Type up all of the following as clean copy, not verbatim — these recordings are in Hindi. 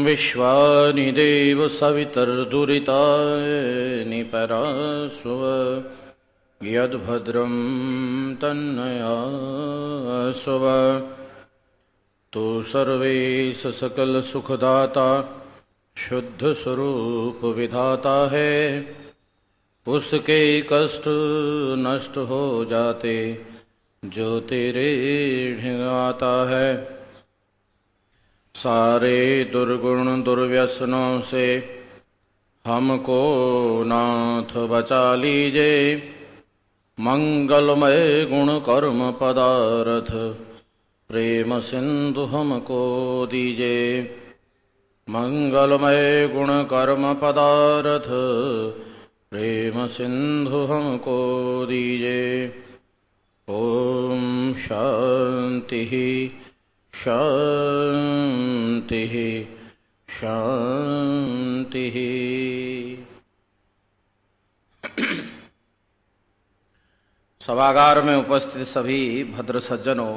विश्वानि देव सवितर्दुरितानि परासुव यद्भद्रं तन्नयासुव। तो सर्वेश सकल सुखदाता शुद्ध स्वरूप विधाता है, उसके कष्ट नष्ट हो जाते जो तेरे ढिंगाता है। सारे दुर्गुण दुर्व्यसनों से हमको नाथ बचा लीजिए, मंगलमय गुण कर्म पदार्थ प्रेम सिंधु हमको दीजिए। मंगलमय गुण कर्म पदार्थ प्रेम सिंधु हमको दीजिए। ओम शांति शांति शांति। सभागार में उपस्थित सभी भद्र सज्जनों,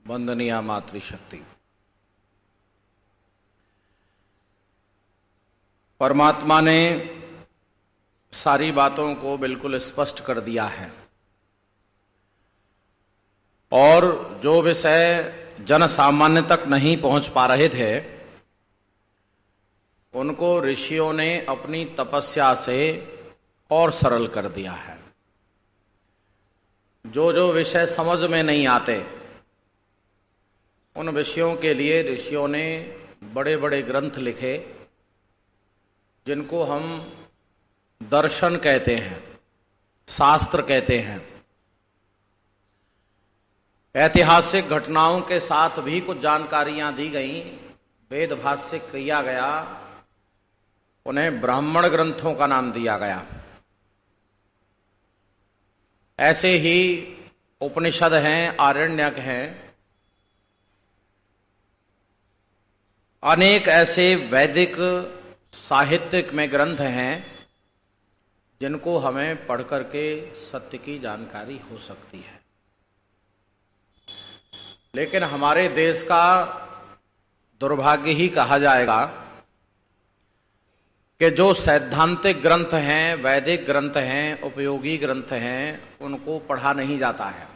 वंदनीय मातृशक्ति। परमात्मा ने सारी बातों को बिल्कुल स्पष्ट कर दिया है और जो विषय जन सामान्य तक नहीं पहुंच पा रहे थे, उनको ऋषियों ने अपनी तपस्या से और सरल कर दिया है। जो जो विषय समझ में नहीं आते, उन विषयों के लिए ऋषियों ने बड़े बड़े ग्रंथ लिखे, जिनको हम दर्शन कहते हैं, शास्त्र कहते हैं। ऐतिहासिक घटनाओं के साथ भी कुछ जानकारियां दी गई, वेद भाष्य किया गया, उन्हें ब्राह्मण ग्रंथों का नाम दिया गया। ऐसे ही उपनिषद हैं, आरण्यक हैं, अनेक ऐसे वैदिक साहित्यिक में ग्रंथ हैं जिनको हमें पढ़ करके सत्य की जानकारी हो सकती है। लेकिन हमारे देश का दुर्भाग्य ही कहा जाएगा कि जो सैद्धांतिक ग्रंथ हैं, वैदिक ग्रंथ हैं, उपयोगी ग्रंथ हैं, उनको पढ़ा नहीं जाता है।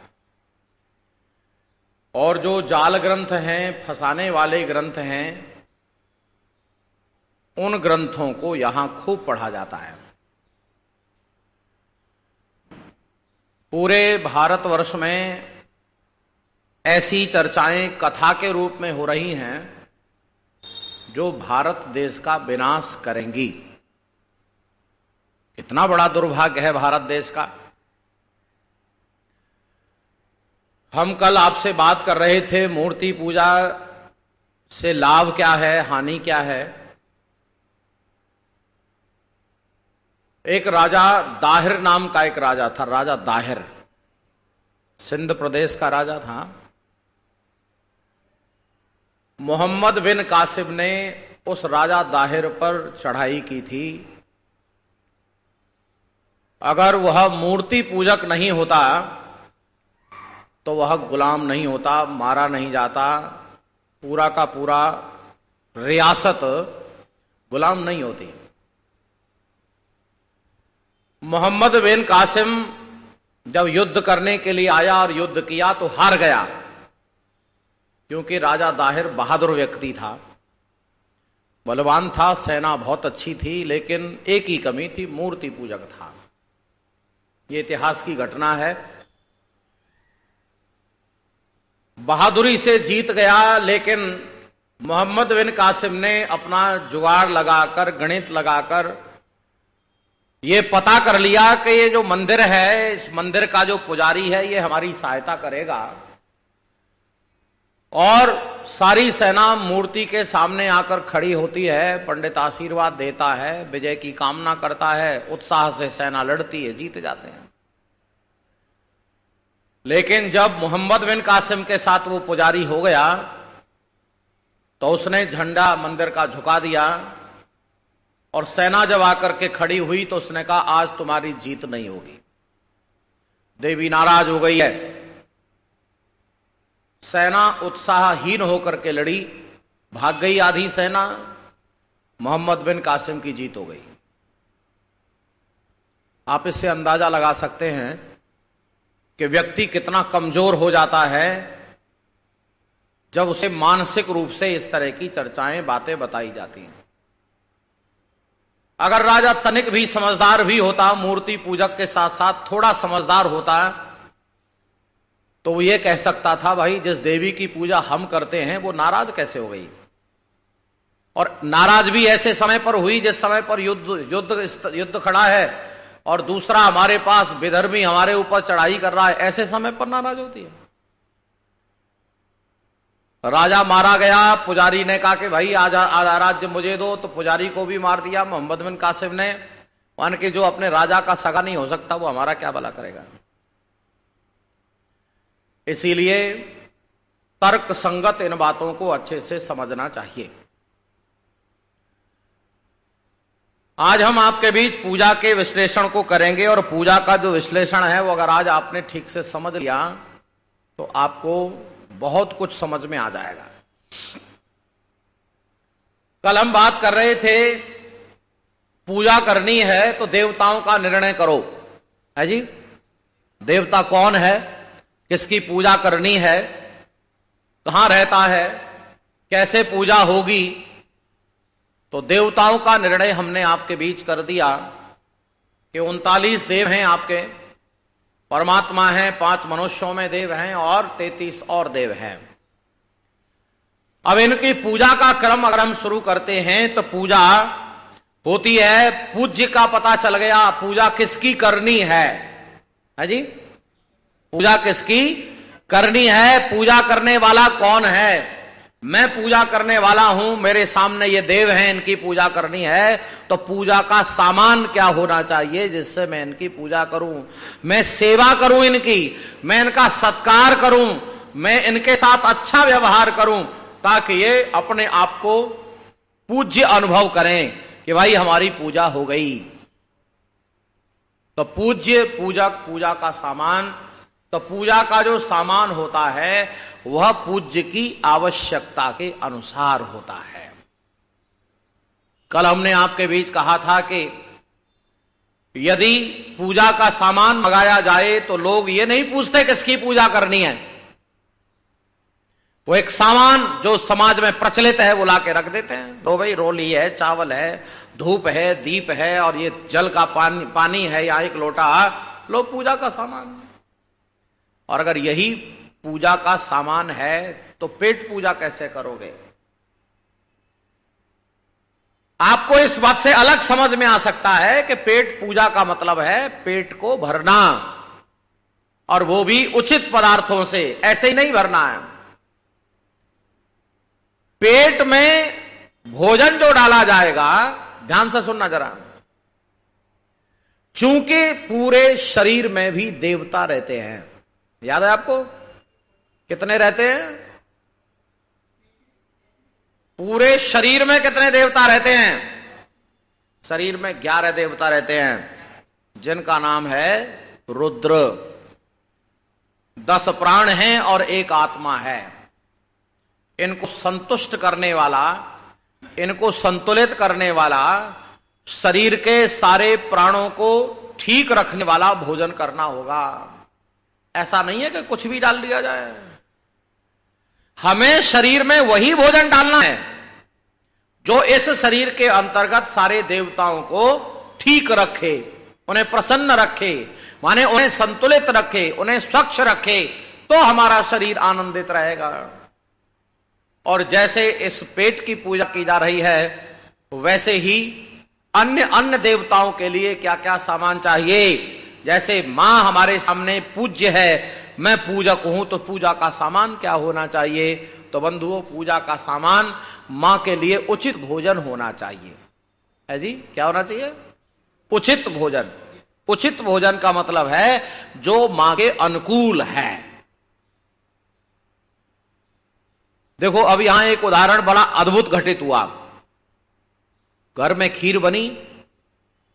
और जो जाल ग्रंथ हैं, फंसाने वाले ग्रंथ हैं, उन ग्रंथों को यहां खूब पढ़ा जाता है। पूरे भारतवर्ष में ऐसी चर्चाएं कथा के रूप में हो रही हैं जो भारत देश का विनाश करेंगी। कितना बड़ा दुर्भाग्य है भारत देश का। हम कल आपसे बात कर रहे थे, मूर्ति पूजा से लाभ क्या है, हानि क्या है। एक राजा दाहिर नाम का एक राजा था, राजा दाहिर, सिंध प्रदेश का राजा था। मोहम्मद बिन कासिम ने उस राजा दाहिर पर चढ़ाई की थी। अगर वह मूर्ति पूजक नहीं होता तो वह गुलाम नहीं होता, मारा नहीं जाता, पूरा का पूरा रियासत गुलाम नहीं होती। मोहम्मद बिन कासिम जब युद्ध करने के लिए आया और युद्ध किया तो हार गया, क्योंकि राजा दाहिर बहादुर व्यक्ति था, बलवान था, सेना बहुत अच्छी थी, लेकिन एक ही कमी थी, मूर्ति पूजक था। ये इतिहास की घटना है। बहादुरी से जीत गया, लेकिन मोहम्मद बिन कासिम ने अपना जुगाड़ लगाकर, गणित लगाकर ये पता कर लिया कि ये जो मंदिर है, इस मंदिर का जो पुजारी है, ये हमारी सहायता करेगा। और सारी सेना मूर्ति के सामने आकर खड़ी होती है, पंडित आशीर्वाद देता है, विजय की कामना करता है, उत्साह से सेना लड़ती है, जीत जाते हैं। लेकिन जब मोहम्मद बिन कासिम के साथ वो पुजारी हो गया तो उसने झंडा मंदिर का झुका दिया, और सेना जब आकर के खड़ी हुई तो उसने कहा, आज तुम्हारी जीत नहीं होगी। देवी नाराज हो गई है। सेना उत्साहहीन होकर के लड़ी, भाग गई आधी सेना, मोहम्मद बिन कासिम की जीत हो गई। आप इससे अंदाजा लगा सकते हैं कि व्यक्ति कितना कमजोर हो जाता है जब उसे मानसिक रूप से इस तरह की चर्चाएं, बातें बताई जाती हैं। अगर राजा तनिक भी समझदार भी होता, मूर्ति पूजक के साथ साथ थोड़ा समझदार होता, तो वो ये कह सकता था, भाई जिस देवी की पूजा हम करते हैं वो नाराज कैसे हो गई। और नाराज भी ऐसे समय पर हुई जिस समय पर युद्ध खड़ा है और दूसरा हमारे पास विदर्भी हमारे ऊपर चढ़ाई कर रहा है, ऐसे समय पर नाराज होती है। राजा मारा गया, पुजारी ने कहा कि भाई आधा राज्य मुझे दो, तो पुजारी को भी मार दिया मोहम्मद बिन कासिम ने। मान के जो अपने राजा का सगा नहीं हो सकता वो हमारा क्या भला करेगा। इसीलिए तर्क संगत इन बातों को अच्छे से समझना चाहिए। आज हम आपके बीच पूजा के विश्लेषण को करेंगे, और पूजा का जो विश्लेषण है वो अगर आज आपने ठीक से समझ लिया तो आपको बहुत कुछ समझ में आ जाएगा। कल हम बात कर रहे थे, पूजा करनी है तो देवताओं का निर्णय करो, है जी। देवता कौन है, किसकी पूजा करनी है, कहां रहता है, कैसे पूजा होगी, तो देवताओं का निर्णय हमने आपके बीच कर दिया कि 39 देव हैं आपके, परमात्मा हैं, 5 मनुष्यों में देव हैं और 33 और देव हैं। अब इनकी पूजा का क्रम अगर हम शुरू करते हैं तो पूजा होती है, पूज्य का पता चल गया, पूजा किसकी करनी है जी। पूजा किसकी करनी है, पूजा करने वाला कौन है। मैं पूजा करने वाला हूं, मेरे सामने ये देव हैं, इनकी पूजा करनी है, तो पूजा का सामान क्या होना चाहिए जिससे मैं इनकी पूजा करूं, मैं सेवा करूं इनकी, मैं इनका सत्कार करूं, मैं इनके साथ अच्छा व्यवहार करूं, ताकि ये अपने आप को पूज्य अनुभव करें कि भाई हमारी पूजा हो गई। तो पूज्य पूजक, पूजा का सामान, तो पूजा का जो सामान होता है वह पूज्य की आवश्यकता के अनुसार होता है। कल हमने आपके बीच कहा था कि यदि पूजा का सामान मंगाया जाए तो लोग ये नहीं पूछते किसकी पूजा करनी है, वो एक सामान जो समाज में प्रचलित है वो लाके रख देते हैं। तो भाई रोली है, चावल है, धूप है, दीप है और ये जल का पानी है या एक लोटा, लोग पूजा का सामान। और अगर यही पूजा का सामान है तो पेट पूजा कैसे करोगे। आपको इस बात से अलग समझ में आ सकता है कि पेट पूजा का मतलब है पेट को भरना, और वो भी उचित पदार्थों से, ऐसे ही नहीं भरना है। पेट में भोजन जो डाला जाएगा, ध्यान से सुनना जरा, चूंकि पूरे शरीर में भी देवता रहते हैं, याद है आपको कितने रहते हैं, पूरे शरीर में कितने देवता रहते हैं, शरीर में 11 देवता रहते हैं, जिनका नाम है रुद्र। 10 प्राण हैं और 1 आत्मा है। इनको संतुष्ट करने वाला, इनको संतुलित करने वाला, शरीर के सारे प्राणों को ठीक रखने वाला भोजन करना होगा। ऐसा नहीं है कि कुछ भी डाल दिया जाए, हमें शरीर में वही भोजन डालना है जो इस शरीर के अंतर्गत सारे देवताओं को ठीक रखे, उन्हें प्रसन्न रखे, माने उन्हें संतुलित रखे, उन्हें स्वच्छ रखे, तो हमारा शरीर आनंदित रहेगा। और जैसे इस पेट की पूजा की जा रही है, वैसे ही अन्य देवताओं के लिए क्या क्या सामान चाहिए। जैसे मां हमारे सामने पूज्य है, मैं पूजक हूं, तो पूजा का सामान क्या होना चाहिए। तो बंधुओं, पूजा का सामान मां के लिए उचित भोजन होना चाहिए, है जी। क्या होना चाहिए, उचित भोजन। उचित भोजन का मतलब है जो मां के अनुकूल है। देखो अब यहां एक उदाहरण बड़ा अद्भुत घटित हुआ। घर में खीर बनी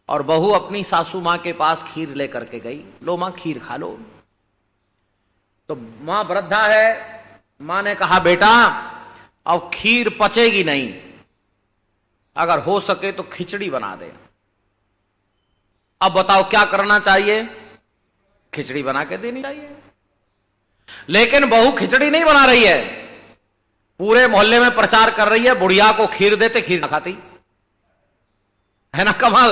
और बहू अपनी सासू मां के पास खीर लेकर के गई, लो मां खीर खा लो। तो मां वृद्धा है, मां ने कहा बेटा अब खीर पचेगी नहीं, अगर हो सके तो खिचड़ी बना दे। अब बताओ क्या करना चाहिए? खिचड़ी बना के देनी चाहिए। लेकिन बहू खिचड़ी नहीं बना रही है, पूरे मोहल्ले में प्रचार कर रही है बुढ़िया को खीर देते, खीर ना खाती है ना। कमाल,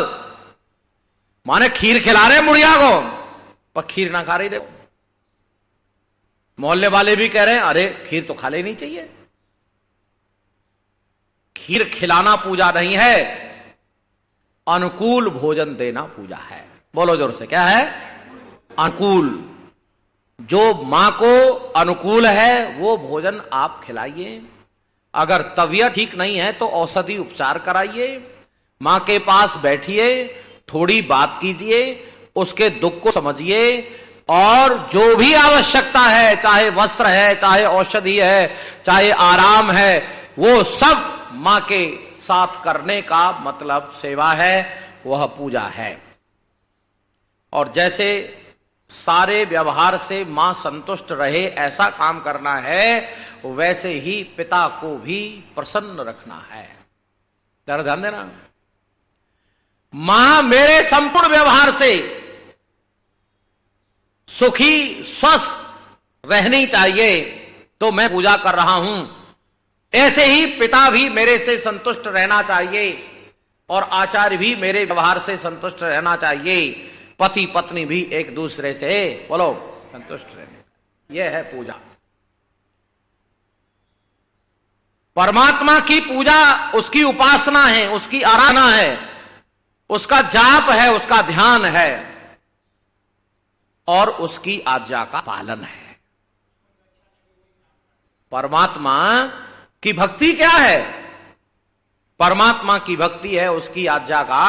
माने खीर खिला रहे बुढ़िया को पर खीर ना खा रही। देखो मोहल्ले वाले भी कह रहे हैं अरे खीर तो खा लेनी चाहिए। खीर खिलाना पूजा नहीं है, अनुकूल भोजन देना पूजा है। बोलो जोर से, क्या है? अनुकूल। जो मां को अनुकूल है वो भोजन आप खिलाइए। अगर तबीयत ठीक नहीं है तो औषधि उपचार कराइए, मां के पास बैठिए, थोड़ी बात कीजिए, उसके दुख को समझिए, और जो भी आवश्यकता है, चाहे वस्त्र है, चाहे औषधि है, चाहे आराम है, वो सब मां के साथ करने का मतलब सेवा है, वह पूजा है। और जैसे सारे व्यवहार से मां संतुष्ट रहे ऐसा काम करना है, वैसे ही पिता को भी प्रसन्न रखना है। जरा ध्यान देना, मां मेरे संपूर्ण व्यवहार से सुखी स्वस्थ रहनी चाहिए तो मैं पूजा कर रहा हूं, ऐसे ही पिता भी मेरे से संतुष्ट रहना चाहिए और आचार्य भी मेरे व्यवहार से संतुष्ट रहना चाहिए, पति पत्नी भी एक दूसरे से बोलो संतुष्ट रहने। यह है पूजा। परमात्मा की पूजा उसकी उपासना है, उसकी आराधना है, उसका जाप है, उसका ध्यान है और उसकी आज्ञा का पालन है। परमात्मा की भक्ति क्या है? परमात्मा की भक्ति है उसकी आज्ञा का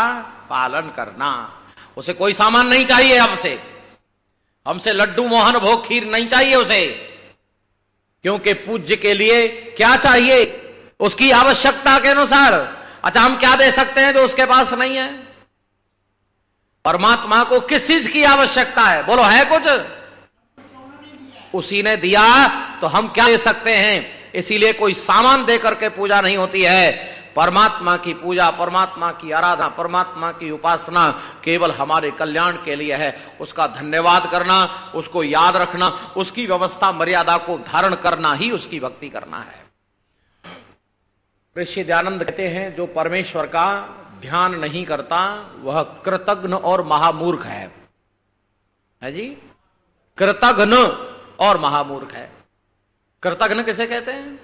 पालन करना। उसे कोई सामान नहीं चाहिए, हमसे लड्डू मोहन भोग खीर नहीं चाहिए उसे, क्योंकि पूज्य के लिए क्या चाहिए? उसकी आवश्यकता के अनुसार। अच्छा, हम क्या दे सकते हैं जो उसके पास नहीं है? परमात्मा को किस चीज की आवश्यकता है? बोलो, है कुछ? उसी ने दिया तो हम क्या दे सकते हैं? इसीलिए कोई सामान दे करके पूजा नहीं होती है। परमात्मा की पूजा, परमात्मा की आराधना, परमात्मा की उपासना केवल हमारे कल्याण के लिए है। उसका धन्यवाद करना, उसको याद रखना, उसकी व्यवस्था मर्यादा को धारण करना ही उसकी भक्ति करना है। ऋषि दयानंद कहते हैं, जो परमेश्वर का ध्यान नहीं करता वह कृतघ्न और महामूर्ख है जी। कृतघ्न और महामूर्ख है। कृतघ्न किसे कहते हैं?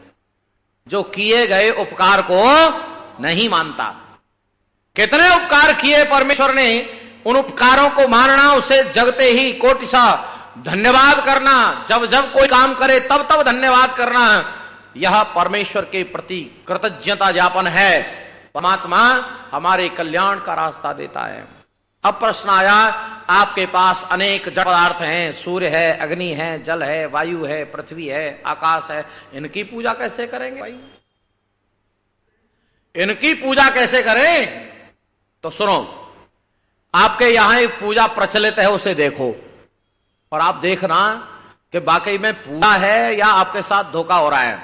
जो किए गए उपकार को नहीं मानता। कितने उपकार किए परमेश्वर ने, उन उपकारों को मानना, उसे जगते ही कोटिशा धन्यवाद करना, जब जब कोई काम करे तब तब धन्यवाद करना, यह परमेश्वर के प्रति कृतज्ञता ज्ञापन है। परमात्मा हमारे कल्याण का रास्ता देता है। अब प्रश्न आया, आपके पास अनेक जड़ पदार्थ हैं, सूर्य है, अग्नि है, जल है, वायु है, पृथ्वी है, आकाश है, इनकी पूजा कैसे करेंगे भाई? इनकी पूजा कैसे करें? तो सुनो, आपके यहां एक पूजा प्रचलित है, उसे देखो और आप देखना कि वाकई में पूजा है या आपके साथ धोखा हो रहा है।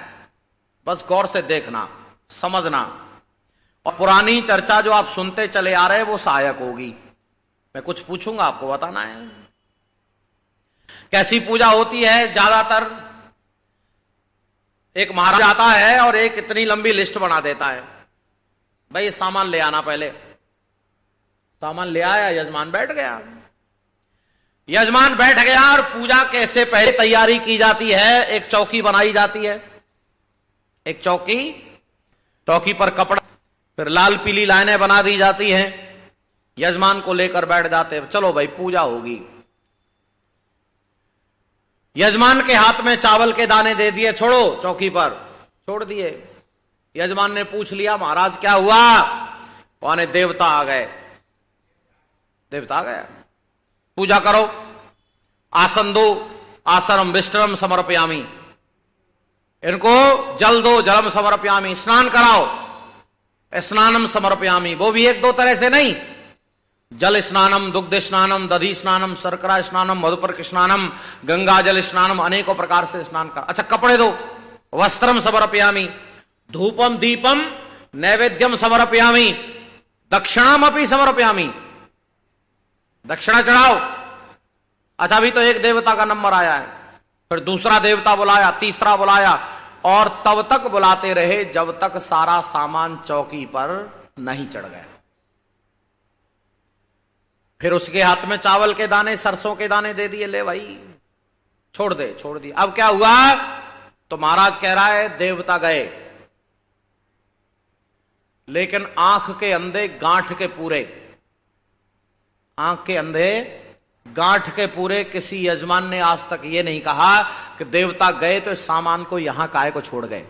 बस गौर से देखना, समझना। और पुरानी चर्चा जो आप सुनते चले आ रहे हैं वो सहायक होगी। मैं कुछ पूछूंगा, आपको बताना है कैसी पूजा होती है। ज्यादातर एक महाराज आता है और एक इतनी लंबी लिस्ट बना देता है, भाई सामान ले आना। पहले सामान ले आया, यजमान बैठ गया। यजमान बैठ गया और पूजा कैसे पहले तैयारी की जाती है? एक चौकी बनाई जाती है, एक चौकी, चौकी पर कपड़ा, फिर लाल पीली लाइनें बना दी जाती हैं, यजमान को लेकर बैठ जाते हैं, चलो भाई पूजा होगी। यजमान के हाथ में चावल के दाने दे दिए, छोड़ो चौकी पर, छोड़ दिए। यजमान ने पूछ लिया, महाराज क्या हुआ? वहां देवता आ गए, देवता आ गया, पूजा करो, आसन दो, आसनम विष्टरम समर्पयामी, इनको जल दो, जलम समर्पयामी, स्नान कराओ, स्नानम समर्पयामी। वो भी एक दो तरह से नहीं, जल स्नानम, दुग्ध स्नानम, दधी स्नानम, शर्करा स्नानम, मधुपर्क स्नानम, गंगा जल स्नानम, अनेकों प्रकार से स्नान कर। अच्छा, कपड़े दो, वस्त्रम समर्पयामी, धूपम दीपम नैवेद्यम समर्पयामि, दक्षिणामपि समर्पयामि, दक्षिणा चढ़ाओ। अच्छा, अभी तो एक देवता का नंबर आया है, फिर दूसरा देवता बुलाया, तीसरा बुलाया, और तब तक बुलाते रहे जब तक सारा सामान चौकी पर नहीं चढ़ गया। फिर उसके हाथ में चावल के दाने, सरसों के दाने दे दिए, ले भाई छोड़ दे, छोड़ दिया। अब क्या हुआ? तो महाराज कह रहा है देवता गए, लेकिन आंख के अंधे गांठ के पूरे, आंख के अंधे गांठ के पूरे। किसी यजमान ने आज तक यह नहीं कहा कि देवता गए तो इस सामान को यहां काहे को छोड़ गए।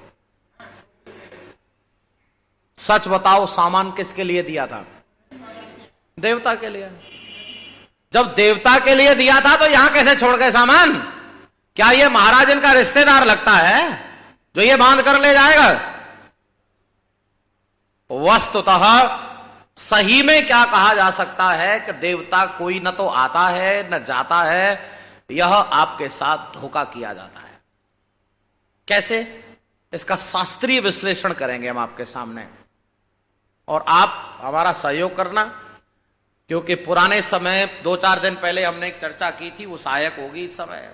सच बताओ, सामान किसके लिए दिया था? देवता के लिए। जब देवता के लिए दिया था तो यहां कैसे छोड़ गए सामान? क्या यह महाराज इनका रिश्तेदार लगता है जो ये बांध कर ले जाएगा? वस्तुतः सही में क्या कहा जा सकता है कि देवता कोई न तो आता है न जाता है, यह आपके साथ धोखा किया जाता है। कैसे? इसका शास्त्रीय विश्लेषण करेंगे हम आपके सामने, और आप हमारा सहयोग करना, क्योंकि पुराने समय 2-4 दिन पहले हमने एक चर्चा की थी, वो सहायक होगी इस समय।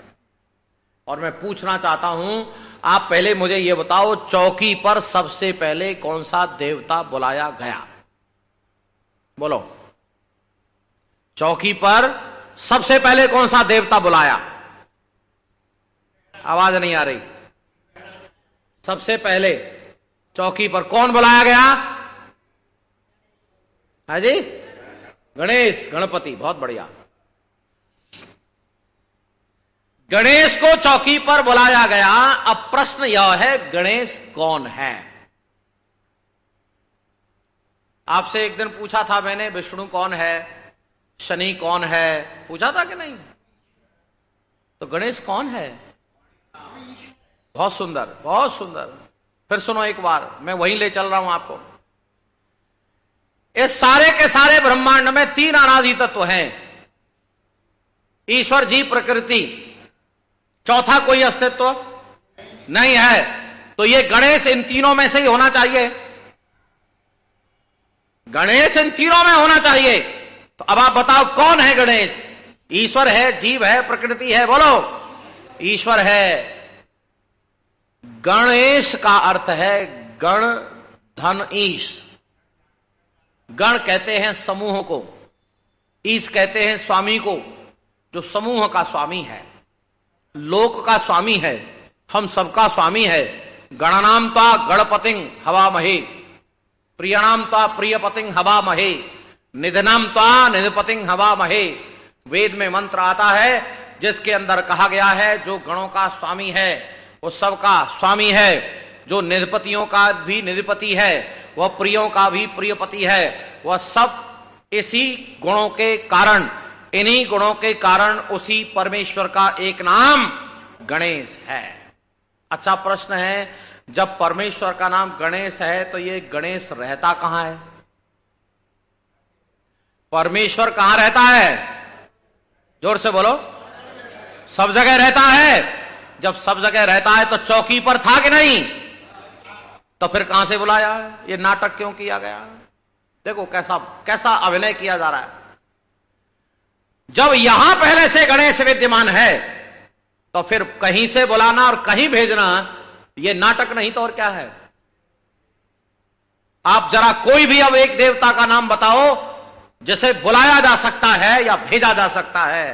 और मैं पूछना चाहता हूं, आप पहले मुझे यह बताओ, चौकी पर सबसे पहले कौन सा देवता बुलाया गया? बोलो, चौकी पर सबसे पहले कौन सा देवता बुलाया? आवाज नहीं आ रही। सबसे पहले चौकी पर कौन बुलाया गया? है जी, गणेश, गणपति। बहुत बढ़िया। गणेश को चौकी पर बुलाया गया। अब प्रश्न यह है, गणेश कौन है? आपसे एक दिन पूछा था मैंने, विष्णु कौन है, शनि कौन है, पूछा था कि नहीं? तो गणेश कौन है? बहुत सुंदर, बहुत सुंदर। फिर सुनो एक बार, मैं वहीं ले चल रहा हूं आपको। इस सारे के सारे ब्रह्मांड में 3 अनादि तत्व हैं, ईश्वर, जीव, प्रकृति। चौथा कोई अस्तित्व नहीं है। तो ये गणेश इन तीनों में से ही होना चाहिए। गणेश इन तीनों में होना चाहिए। तो अब आप बताओ कौन है गणेश? ईश्वर है, जीव है, प्रकृति है? बोलो, ईश्वर है। गणेश का अर्थ है गण धन ईश। गण कहते हैं समूह को, ईश कहते हैं स्वामी को, जो समूह का स्वामी है, लोक का स्वामी है, हम सबका स्वामी है। गणनाम ता गणपतिं हवामहे, प्रियणाम ता प्रियपतिं हवामहे, निधनाम ता निधपतिं हवामहे। वेद में मंत्र आता है जिसके अंदर कहा गया है जो गणों का स्वामी है वो सबका स्वामी है, जो निधिपतियों का भी निधिपति है, वह प्रियों का भी प्रियपति है। वह सब इसी गुणों के कारण, इन्हीं गुणों के कारण उसी परमेश्वर का एक नाम गणेश है। अच्छा प्रश्न है, जब परमेश्वर का नाम गणेश है तो ये गणेश रहता कहां है? परमेश्वर कहां रहता है? जोर से बोलो। सब जगह रहता है। जब सब जगह रहता है तो चौकी पर था कि नहीं? तो फिर कहां से बुलाया है? ये नाटक क्यों किया गया? देखो कैसा कैसा अभिनय किया जा रहा है। जब यहां पहले से गणेश विद्यमान है तो फिर कहीं से बुलाना और कहीं भेजना, यह नाटक नहीं तो और क्या है? आप जरा कोई भी अब एक देवता का नाम बताओ जिसे बुलाया जा सकता है या भेजा जा सकता है।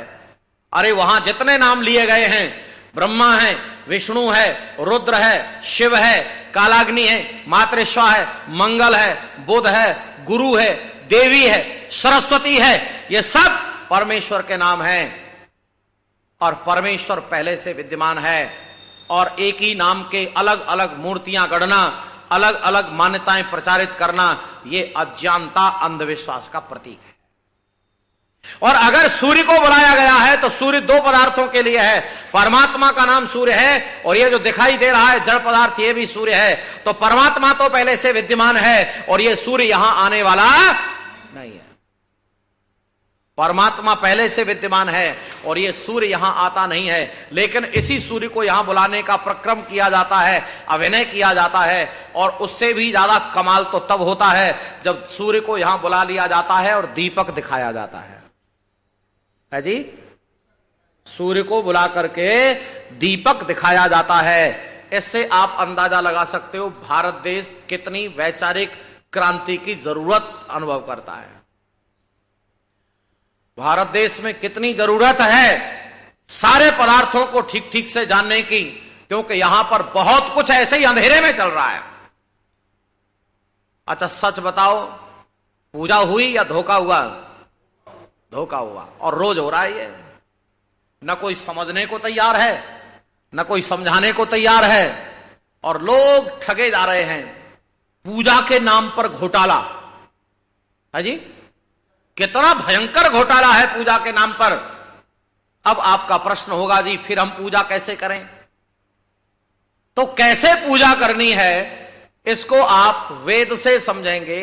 अरे वहां जितने नाम लिए गए हैं, ब्रह्मा है, विष्णु है, रुद्र है, शिव है, कालाग्नि है, मातृश्वा है, मंगल है, बुध है, गुरु है, देवी है, सरस्वती है, ये सब परमेश्वर के नाम हैं। और परमेश्वर पहले से विद्यमान है। और एक ही नाम के अलग अलग मूर्तियां गढ़ना, अलग अलग मान्यताएं प्रचारित करना, यह अज्ञानता, अंधविश्वास का प्रतीक है। और अगर सूर्य को बुलाया गया है तो सूर्य 2 पदार्थों के लिए है। परमात्मा का नाम सूर्य है और ये जो दिखाई दे रहा है जड़ पदार्थ, ये भी सूर्य है। तो परमात्मा तो पहले से विद्यमान है और ये सूर्य यहां आने वाला नहीं है। परमात्मा पहले से विद्यमान है और ये सूर्य यहां आता नहीं है, लेकिन इसी सूर्य को यहां बुलाने का प्रक्रम किया जाता है, अभिनय किया जाता है। और उससे भी ज्यादा कमाल तो तब होता है जब सूर्य को यहां बुला लिया जाता है और दीपक दिखाया जाता है जी। सूर्य को बुला करके दीपक दिखाया जाता है। इससे आप अंदाजा लगा सकते हो भारत देश कितनी वैचारिक क्रांति की जरूरत अनुभव करता है। भारत देश में कितनी जरूरत है सारे पदार्थों को ठीक ठीक से जानने की, क्योंकि यहां पर बहुत कुछ ऐसे ही अंधेरे में चल रहा है। अच्छा सच बताओ, पूजा हुई या धोखा हुआ? धोखा हुआ, और रोज हो रहा है ये। न कोई समझने को तैयार है, न कोई समझाने को तैयार है, और लोग ठगे जा रहे हैं। पूजा के नाम पर घोटाला है जी, कितना भयंकर घोटाला है पूजा के नाम पर। अब आपका प्रश्न होगा जी फिर हम पूजा कैसे करें? तो कैसे पूजा करनी है इसको आप वेद से समझेंगे,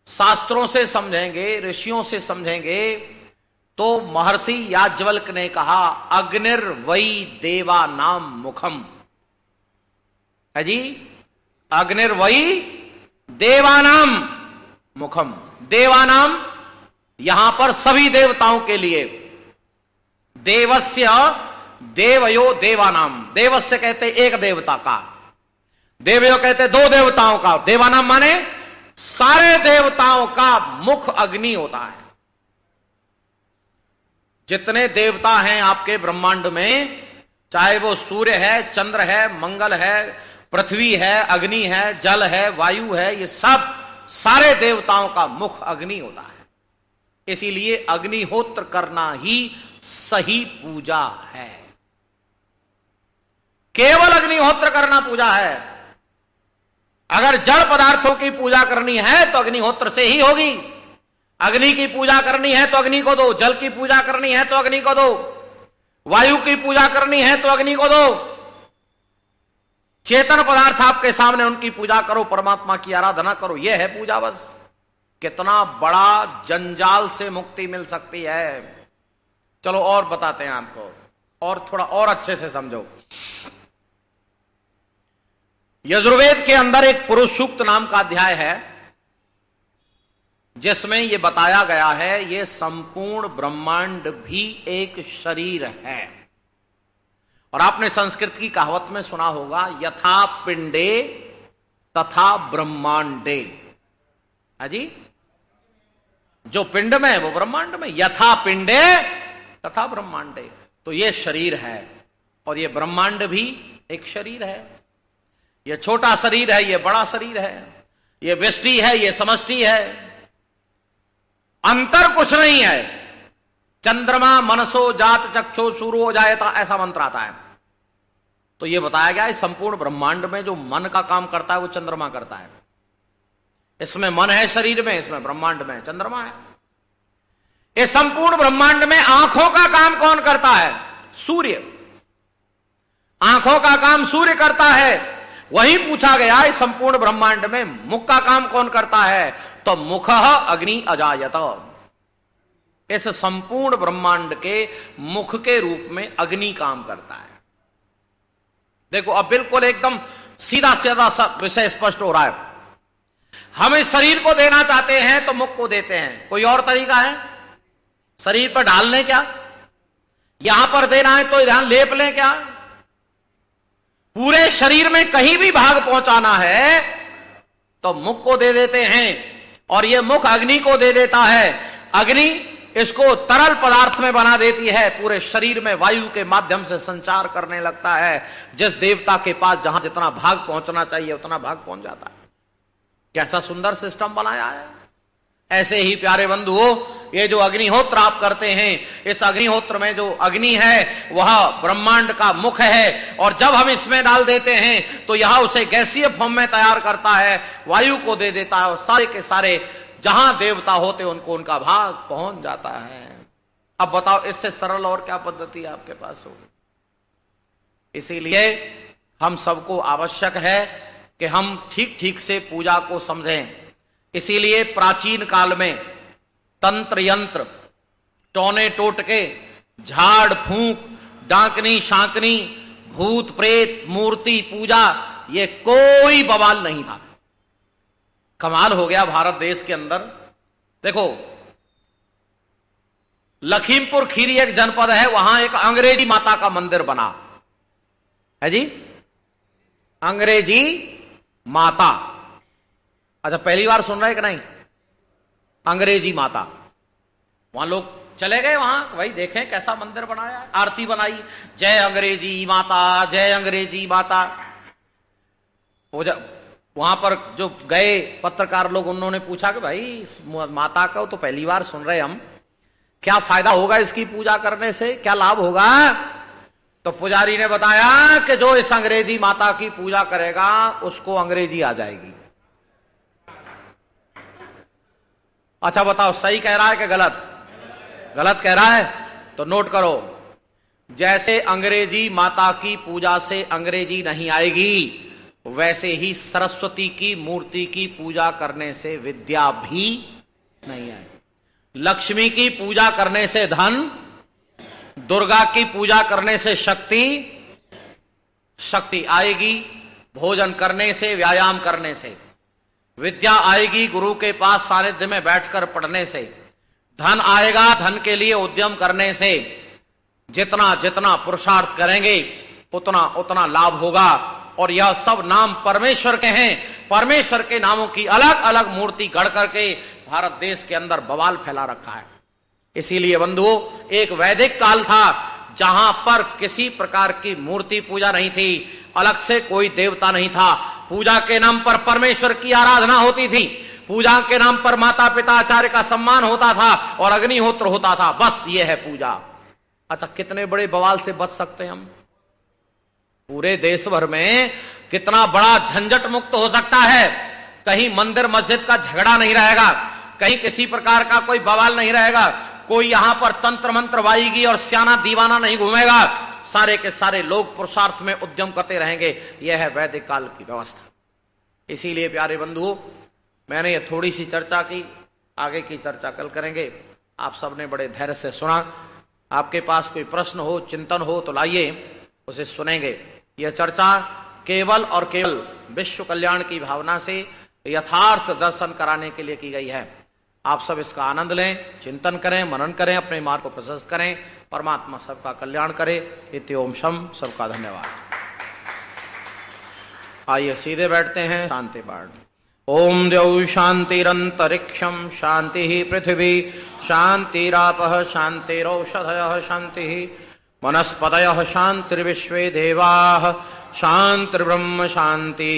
शास्त्रों से समझेंगे, ऋषियों से समझेंगे। तो महर्षि याज्ञवल्क्य ने कहा अग्निर्वै देवा नाम मुखम है जी, अग्निर्वै देवानाम मुखम। देवानाम यहां पर सभी देवताओं के लिए, देवस्य देवयो देवानाम, देवस्य कहते एक देवता का, देवयो कहते दो देवताओं का, देवानाम माने सारे देवताओं का मुख अग्नि होता है। जितने देवता हैं आपके ब्रह्मांड में, चाहे वो सूर्य है, चंद्र है, मंगल है, पृथ्वी है, अग्नि है, जल है, वायु है, ये सब सारे देवताओं का मुख अग्नि होता है। इसीलिए अग्निहोत्र करना ही सही पूजा है। केवल अग्निहोत्र करना पूजा है। अगर जड़ पदार्थों की पूजा करनी है तो अग्निहोत्र से ही होगी। अग्नि की पूजा करनी है तो अग्नि को दो, जल की पूजा करनी है तो अग्नि को दो, वायु की पूजा करनी है तो अग्नि को दो। चेतन पदार्थ आपके सामने, उनकी पूजा करो, परमात्मा की आराधना करो, यह है पूजा। बस कितना बड़ा जंजाल से मुक्ति मिल सकती है। चलो और बताते हैं आपको, और थोड़ा और अच्छे से समझो। यजुर्वेद के अंदर एक पुरुष सूक्त नाम का अध्याय है जिसमें यह बताया गया है ये संपूर्ण ब्रह्मांड भी एक शरीर है। और आपने संस्कृत की कहावत में सुना होगा यथा पिंडे तथा ब्रह्मांडे है जी, जो पिंड में है वो ब्रह्मांड में, यथा पिंडे तथा ब्रह्मांडे। तो ये शरीर है और ये ब्रह्मांड भी एक शरीर है। ये छोटा शरीर है, ये बड़ा शरीर है, ये व्यष्टि है, ये समष्टि है, अंतर कुछ नहीं है। चंद्रमा मनसो जात चक्षो सूर्यो जायता, ऐसा मंत्र आता है। तो ये बताया गया है संपूर्ण ब्रह्मांड में जो मन का काम करता है वो चंद्रमा करता है। इसमें मन है शरीर में, इसमें ब्रह्मांड में चंद्रमा है। इस संपूर्ण ब्रह्मांड में आंखों का काम कौन करता है? सूर्य। आंखों का काम सूर्य करता है। वही पूछा गया इस संपूर्ण ब्रह्मांड में मुख का काम कौन करता है? तो मुखः अग्नि अजायत। इस संपूर्ण ब्रह्मांड के मुख के रूप में अग्नि काम करता है। देखो अब बिल्कुल एकदम सीधा सीधा विषय स्पष्ट हो रहा है। हम इस शरीर को देना चाहते हैं तो मुख को देते हैं, कोई और तरीका है शरीर पर डालने क्या? यहां पर देना है तो यहां लेप लें क्या? पूरे शरीर में कहीं भी भाग पहुंचाना है तो मुख को दे देते हैं, और यह मुख अग्नि को दे देता है। अग्नि इसको तरल पदार्थ में बना देती है, पूरे शरीर में वायु के माध्यम से संचार करने लगता है। जिस देवता के पास जहां जितना भाग पहुंचना चाहिए उतना भाग पहुंच जाता है। कैसा सुंदर सिस्टम बनाया है। ऐसे ही प्यारे बंधुओं, ये जो अग्निहोत्र आप करते हैं, इस अग्निहोत्र में जो अग्नि है वह ब्रह्मांड का मुख है, और जब हम इसमें डाल देते हैं तो यह उसे गैसीय फॉर्म में तैयार करता है, वायु को दे देता है, और सारे के सारे जहां देवता होते उनको उनका भाग पहुंच जाता है। अब बताओ इससे सरल और क्या पद्धति आपके पास होगी? इसीलिए हम सबको आवश्यक है कि हम ठीक ठीक से पूजा को समझें। इसीलिए प्राचीन काल में तंत्र यंत्र टोने टोटके, झाड़ फूंक, डांकनी शांकनी, भूत प्रेत, मूर्ति पूजा, ये कोई बवाल नहीं था। कमाल हो गया भारत देश के अंदर। देखो, लखीमपुर खीरी एक जनपद है, वहां एक अंग्रेजी माता का मंदिर बना है जी, अंग्रेजी माता। अच्छा, पहली बार सुन रहे हैं कि नहीं? अंग्रेजी माता। वहां लोग चले गए, वहां भाई देखें कैसा मंदिर बनाया, आरती बनाई, जय अंग्रेजी माता, जय अंग्रेजी माता। वहां पर जो गए पत्रकार लोग, उन्होंने पूछा कि भाई इस माता का तो पहली बार सुन रहे हम, क्या फायदा होगा इसकी पूजा करने से, क्या लाभ होगा? तो पुजारी ने बताया कि जो इस अंग्रेजी माता की पूजा करेगा उसको अंग्रेजी आ जाएगी। अच्छा बताओ, सही कह रहा है कि गलत? गलत कह रहा है। तो नोट करो, जैसे अंग्रेजी माता की पूजा से अंग्रेजी नहीं आएगी, वैसे ही सरस्वती की मूर्ति की पूजा करने से विद्या भी नहीं आएगी। लक्ष्मी की पूजा करने से धन, दुर्गा की पूजा करने से शक्ति आएगी, भोजन करने से, व्यायाम करने से। विद्या आएगी गुरु के पास सानिध्य में बैठकर पढ़ने से। धन आएगा धन के लिए उद्यम करने से। जितना जितना पुरुषार्थ करेंगे उतना उतना लाभ होगा। और यह सब नाम परमेश्वर के हैं। परमेश्वर के नामों की अलग अलग मूर्ति गढ़ करके भारत देश के अंदर बवाल फैला रखा है। इसीलिए बंधुओं, एक वैदिक काल था जहां पर किसी प्रकार की मूर्ति पूजा नहीं थी, अलग से कोई देवता नहीं था। पूजा के नाम पर परमेश्वर की आराधना होती थी, पूजा के नाम पर माता पिता आचार्य का सम्मान होता था और अग्निहोत्र होता था। बस ये है पूजा। अच्छा, कितने बड़े बवाल से बच सकते हैं हम? पूरे देश भर में कितना बड़ा झंझट मुक्त हो सकता है। कहीं मंदिर मस्जिद का झगड़ा नहीं रहेगा, कहीं किसी प्रकार का कोई बवाल नहीं रहेगा, कोई यहां पर तंत्र मंत्र वाएगी और सियाना दीवाना नहीं घूमेगा। सारे के सारे लोग पुरुषार्थ में उद्यम करते रहेंगे। यह है वैदिक काल की व्यवस्था। इसीलिए प्यारे बंधुओं, मैंने ये थोड़ी सी चर्चा की, आगे की चर्चा कल करेंगे। आप सबने बड़े धैर्य से सुना। आपके पास कोई प्रश्न हो, चिंतन हो तो लाइए, उसे सुनेंगे। यह चर्चा केवल और केवल विश्व कल्याण की भावना से यथार्थ दर्शन कराने के लिए की गई है। आप सब इसका आनंद लें, चिंतन करें, मनन करें, अपने मार्ग को प्रशस्त करें। परमात्मा सबका कल्याण करे। इति ओम शम। सबका धन्यवाद। आइए सीधे बैठते हैं, शांति पाठ। ओम द्यौ शांतिरंतरिक्षम शांति पृथ्वी शांतिरापः शांतिरौषधयः शांति वनस्पतयः शांतिर्विश्वे देवाः शांतिर्ब्रह्म शांति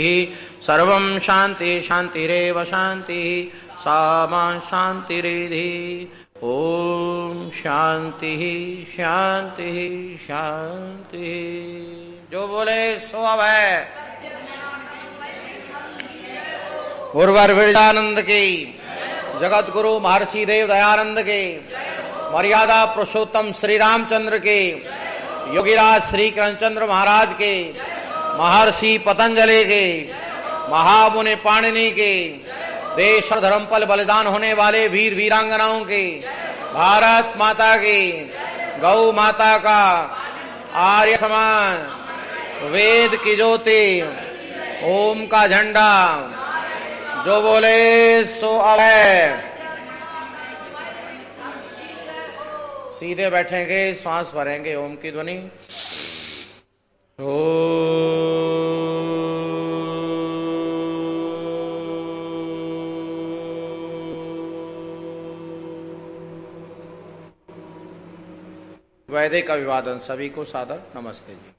सर्वं शांति शांतिरेव शांति सामा शांतिरिधि। ओम शांति शांति शांति। जो बोले सो अब है। गुरुवर विरजानंद की, जगत गुरु महर्षि देव दयानंद की, मर्यादा पुरुषोत्तम श्री रामचंद्र के, योगीराज श्री कृष्णचंद्र महाराज के, महर्षि पतंजलि के, महामुनि पाणिनि के, देश और धर्म पर बलिदान होने वाले वीर वीरांगनाओं के, भारत माता की, गौ माता का, आर्य समाज, वेद की ज्योति, ओम का झंडा। जो बोले सो अब है। सीधे बैठेंगे, श्वास भरेंगे, ओम की ध्वनि। वैदिक अभिवादन। सभी को सादर नमस्ते जी।